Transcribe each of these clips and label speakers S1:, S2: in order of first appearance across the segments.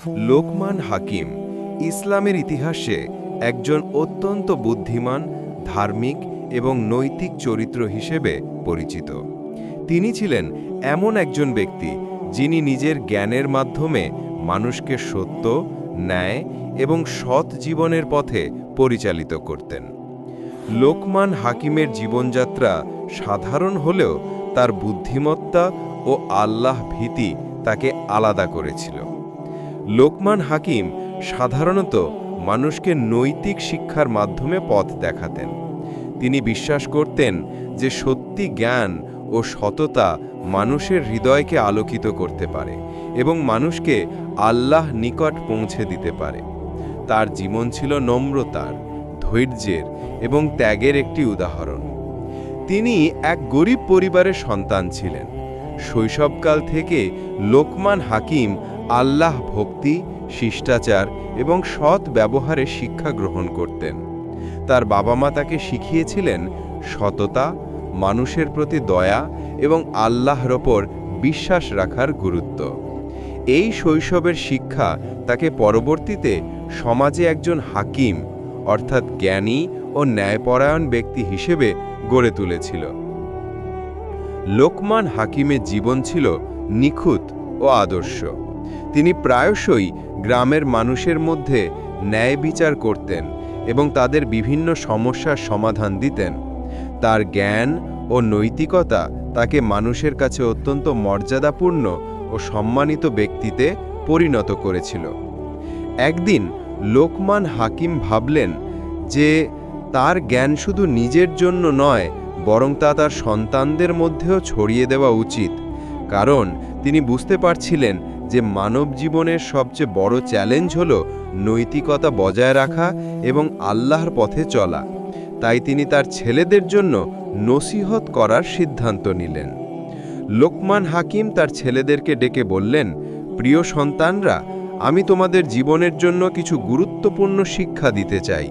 S1: লোকমান হাকিম ইসলামের ইতিহাসে একজন অত্যন্ত বুদ্ধিমান, ধার্মিক এবং নৈতিক চরিত্র হিসেবে পরিচিত। তিনি ছিলেন এমন একজন ব্যক্তি যিনি নিজের জ্ঞানের মাধ্যমে মানুষকে সত্য, ন্যায় এবং সৎ জীবনের পথে পরিচালিত করতেন। লোকমান হাকিমের জীবনযাত্রা সাধারণ হলেও তার বুদ্ধিমত্তা ও আল্লাহ ভীতি তাকে আলাদা করেছিল। লোকমান হাকিম সাধারণত মানুষকে নৈতিক শিক্ষার মাধ্যমে পথ দেখাতেন। তিনি বিশ্বাস করতেন যে সত্যি জ্ঞান ও সততা মানুষের হৃদয়কে আলোকিত করতে পারে এবং মানুষকে আল্লাহ নিকট পৌঁছে দিতে পারে। তার জীবন ছিল নম্রতার, ধৈর্যের এবং ত্যাগের একটি উদাহরণ। তিনি এক গরিব পরিবারের সন্তান ছিলেন। শৈশবকাল থেকে লোকমান হাকিম আল্লাহ ভক্তি, শিষ্টাচার এবং সৎ ব্যবহারে শিক্ষা গ্রহণ করতেন। তার বাবা মা তাকে শিখিয়েছিলেন সততা, মানুষের প্রতি দয়া এবং আল্লাহর ওপর বিশ্বাস রাখার গুরুত্ব। এই শৈশবের শিক্ষা তাকে পরবর্তীতে সমাজে একজন হাকিম অর্থাৎ জ্ঞানী ও ন্যায়পরায়ণ ব্যক্তি হিসেবে গড়ে তুলেছিল। লোকমান হাকিমের জীবন ছিল নিখুঁত ও আদর্শ। তিনি প্রায়শই গ্রামের মানুষের মধ্যে ন্যায় বিচার করতেন এবং তাদের বিভিন্ন সমস্যার সমাধান দিতেন। তার জ্ঞান ও নৈতিকতা তাকে মানুষের কাছে অত্যন্ত মর্যাদাপূর্ণ ও সম্মানিত ব্যক্তিতে পরিণত করেছিল। একদিন লোকমান হাকিম ভাবলেন যে তার জ্ঞান শুধু নিজের জন্য নয়, বরং তা তার সন্তানদের মধ্যেও ছড়িয়ে দেওয়া উচিত। কারণ তিনি বুঝতে পারছিলেন যে মানব জীবনের সবচেয়ে বড় চ্যালেঞ্জ হল নৈতিকতা বজায় রাখা এবং আল্লাহর পথে চলা। তাই তিনি তার ছেলেদের জন্য নসিহত করার সিদ্ধান্ত নিলেন। লোকমান হাকিম তার ছেলেদেরকে ডেকে বললেন, প্রিয় সন্তানরা, আমি তোমাদের জীবনের জন্য কিছু গুরুত্বপূর্ণ শিক্ষা দিতে চাই।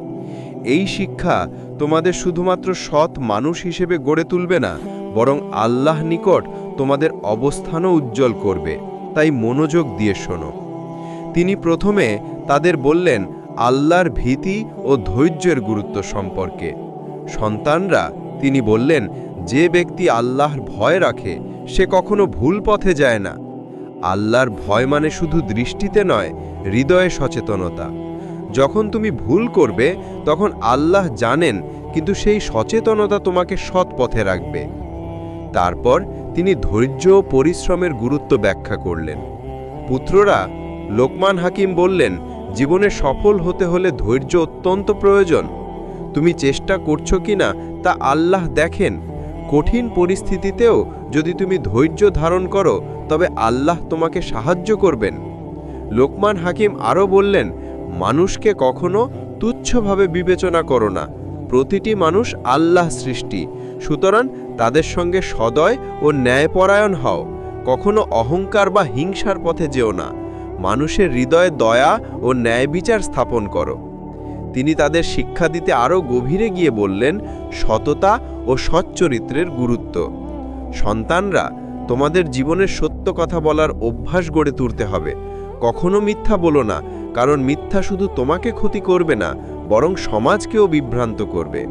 S1: এই শিক্ষা তোমাদের শুধুমাত্র সৎ মানুষ হিসেবে গড়ে তুলবে না, বরং আল্লাহ নিকট তোমাদের অবস্থানও উজ্জ্বল করবে। তাই মনোযোগ দিয়ে শোনো। তিনি প্রথমে তাদের বললেন আল্লাহর ভীতি ও ধৈর্যের গুরুত্ব সম্পর্কে। সন্তানরা, তিনি বললেন, যে ব্যক্তি আল্লাহর ভয় রাখে সে কখনো ভুল পথে যায় না। আল্লাহর ভয় মানে শুধু দৃষ্টিতে নয়, হৃদয়ে সচেতনতা। যখন তুমি ভুল করবে তখন আল্লাহ জানেন, কিন্তু সেই সচেতনতা তোমাকে সৎ পথে রাখবে। তারপর তিনি ধৈর্য ও পরিশ্রমের গুরুত্ব ব্যাখ্যা করলেন। পুত্ররা, লোকমান হাকিম বললেন, জীবনে সফল হতে হলে ধৈর্য অত্যন্ত প্রয়োজন। তুমি চেষ্টা করছো কিনা তা আল্লাহ দেখেন। কঠিন পরিস্থিতিতেও যদি তুমি ধৈর্য ধারণ করো তবে আল্লাহ তোমাকে সাহায্য করবেন। লোকমান হাকিম আরও বললেন, মানুষকে কখনো তুচ্ছভাবে বিবেচনা করো না। প্রতিটি মানুষ আল্লাহ সৃষ্টি, সুতরাং তাদের সঙ্গে সদয় ও ন্যায়পরায়ণ হও। কখনো অহংকার বা হিংসার পথে যেও না। মানুষের হৃদয়ে দয়া ও ন্যায় বিচার স্থাপন করো। তিনি তাদের শিক্ষা দিতে আরও গভীরে গিয়ে বললেন সততা ও সচ্চরিত্রের গুরুত্ব। সন্তানরা, তোমাদের জীবনের সত্য কথা বলার অভ্যাস গড়ে তুলতে হবে। কখনো মিথ্যা বলো না, কারণ মিথ্যা শুধু তোমাকে ক্ষতি করবে না, বরং সমাজকেও বিভ্রান্ত করবে।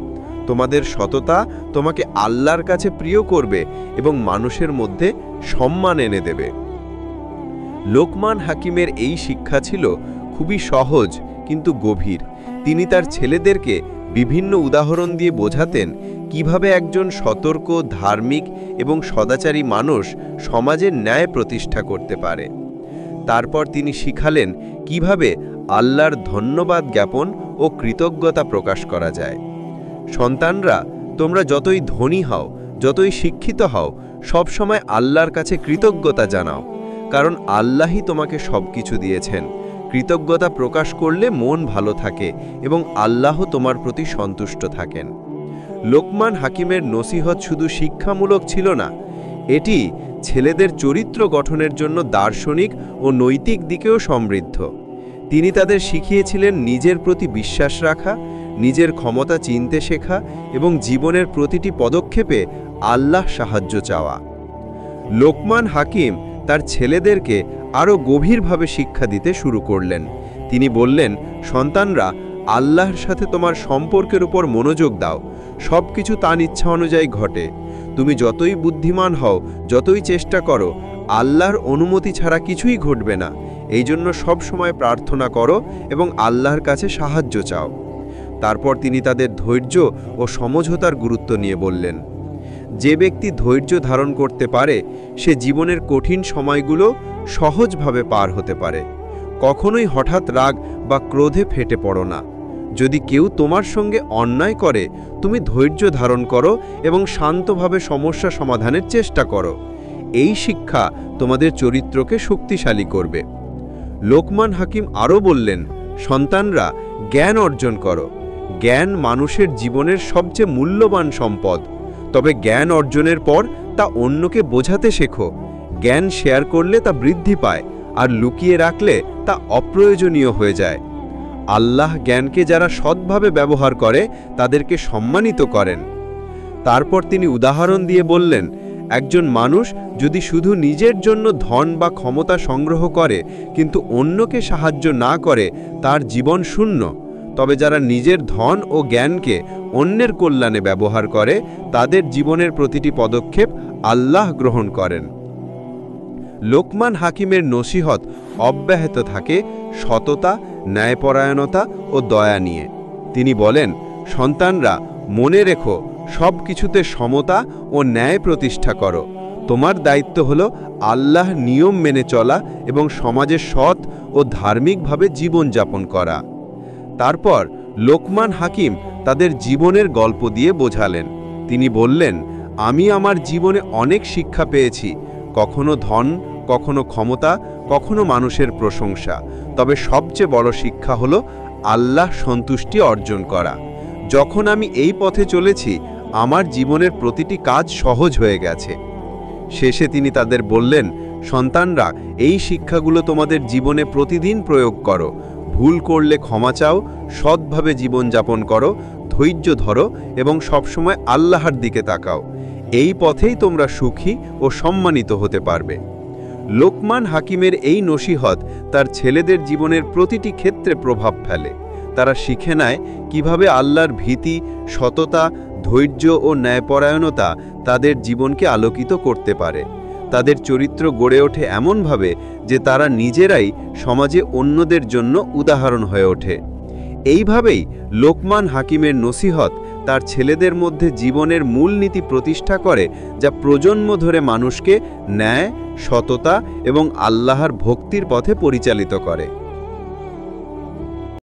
S1: তোমাদের সততা তোমাকে আল্লাহর কাছে প্রিয় করবে এবং মানুষের মধ্যে সম্মান এনে দেবে। লোকমান হাকিমের এই শিক্ষা ছিল খুবই সহজ কিন্তু গভীর। তিনি তার ছেলেদেরকে বিভিন্ন উদাহরণ দিয়ে বোঝাতেন কিভাবে একজন সতর্ক, ধার্মিক এবং সদাচারী মানুষ সমাজের ন্যায় প্রতিষ্ঠা করতে পারে। তারপর তিনি শিখালেন কিভাবে আল্লাহর ধন্যবাদ জ্ঞাপন ও কৃতজ্ঞতা প্রকাশ করা যায়। সন্তানরা, তোমরা যতই ধনী হও, যতই শিক্ষিত হও, সবসময় আল্লাহর কাছে কৃতজ্ঞতা জানাও, কারণ আল্লাহই তোমাকে সবকিছু দিয়েছেন। কৃতজ্ঞতা প্রকাশ করলে মন ভালো থাকে এবং আল্লাহ তোমার প্রতি সন্তুষ্ট থাকেন। লোকমান হাকিমের নসিহত শুধু শিক্ষামূলক ছিল না, এটি ছেলেদের চরিত্র গঠনের জন্য দার্শনিক ও নৈতিক দিকেও সমৃদ্ধ। তিনি তাদের শিখিয়েছিলেন নিজের প্রতি বিশ্বাস রাখা, নিজের ক্ষমতা চিনতে শেখা এবং জীবনের প্রতিটি পদক্ষেপে আল্লাহ সাহায্য চাওয়া। লোকমান হাকিম তার ছেলেদেরকে আরও গভীরভাবে শিক্ষা দিতে শুরু করলেন। তিনি বললেন, সন্তানরা, আল্লাহর সাথে তোমার সম্পর্কের উপর মনোযোগ দাও। সব কিছু তার ইচ্ছা অনুযায়ী ঘটে। তুমি যতই বুদ্ধিমান হও, যতই চেষ্টা করো, আল্লাহর অনুমতি ছাড়া কিছুই ঘটবে না। এই জন্য সবসময় প্রার্থনা করো এবং আল্লাহর কাছে সাহায্য চাও। তারপর তিনি তাদের ধৈর্য ও সমঝোতার গুরুত্ব নিয়ে বললেন, যে ব্যক্তি ধৈর্য ধারণ করতে পারে সে জীবনের কঠিন সময়গুলো সহজভাবে পার হতে পারে। কখনোই হঠাৎ রাগ বা ক্রোধে ফেটে পড়ো না। যদি কেউ তোমার সঙ্গে অন্যায় করে, তুমি ধৈর্য ধারণ করো এবং শান্তভাবে সমস্যা সমাধানের চেষ্টা করো। এই শিক্ষা তোমাদের চরিত্রকে শক্তিশালী করবে। লোকমান হাকিম আরও বললেন, সন্তানরা, জ্ঞান অর্জন করো। জ্ঞান মানুষের জীবনের সবচেয়ে মূল্যবান সম্পদ। তবে জ্ঞান অর্জনের পর তা অন্যকে বোঝাতে শেখো। জ্ঞান শেয়ার করলে তা বৃদ্ধি পায়, আর লুকিয়ে রাখলে তা অপ্রয়োজনীয় হয়ে যায়। আল্লাহ জ্ঞানকে যারা সৎভাবে ব্যবহার করে তাদেরকে সম্মানিত করেন। তারপর তিনি উদাহরণ দিয়ে বললেন, একজন মানুষ যদি শুধু নিজের জন্য ধন বা ক্ষমতা সংগ্রহ করে কিন্তু অন্যকে সাহায্য না করে, তার জীবন শূন্য। তবে যারা নিজের ধন ও জ্ঞানকে অন্যের কল্যাণে ব্যবহার করে, তাদের জীবনের প্রতিটি পদক্ষেপ আল্লাহ গ্রহণ করেন। লোকমান হাকিমের নসিহত অব্যাহত থাকে সততা, ন্যায়পরায়ণতা ও দয়া নিয়ে। তিনি বলেন, সন্তানরা, মনে রেখো, সব কিছুতে সমতা ও ন্যায় প্রতিষ্ঠা করো। তোমার দায়িত্ব হলো আল্লাহ নিয়ম মেনে চলা এবং সমাজে সৎ ও ধার্মিকভাবে জীবনযাপন করা। তারপর লোকমান হাকিম তাদের জীবনের গল্প দিয়ে বোঝালেন। তিনি বললেন, আমি আমার জীবনে অনেক শিক্ষা পেয়েছি, কখনো ধন, কখনো ক্ষমতা, কখনো মানুষের প্রশংসা। তবে সবচেয়ে বড় শিক্ষা হলো আল্লাহ সন্তুষ্টি অর্জন করা। যখন আমি এই পথে চলেছি, আমার জীবনের প্রতিটি কাজ সহজ হয়ে গেছে। শেষে তিনি তাদের বললেন, সন্তানরা, এই শিক্ষাগুলো তোমাদের জীবনে প্রতিদিন প্রয়োগ করো। ভুল করলে ক্ষমা চাও, সৎভাবে জীবনযাপন করো, ধৈর্য ধরো এবং সবসময় আল্লাহর দিকে তাকাও। এই পথেই তোমরা সুখী ও সম্মানিত হতে পারবে। লোকমান হাকিমের এই নসিহত তার ছেলেদের জীবনের প্রতিটি ক্ষেত্রে প্রভাব ফেলে। তারা শিখে নেয় কিভাবে আল্লাহর ভীতি, সততা, ধৈর্য ও ন্যায়পরায়ণতা তাদের জীবনকে আলোকিত করতে পারে। তাদের চরিত্র গড়ে ওঠে এমনভাবে যে তারা নিজেরাই সমাজে অন্যদের জন্য উদাহরণ হয়ে ওঠে। এইভাবেই লোকমান হাকিমের নসিহত তার ছেলেদের মধ্যে জীবনের মূলনীতি প্রতিষ্ঠা করে, যা প্রজন্ম ধরে মানুষকে ন্যায়, সততা এবং আল্লাহর ভক্তির পথে পরিচালিত করে।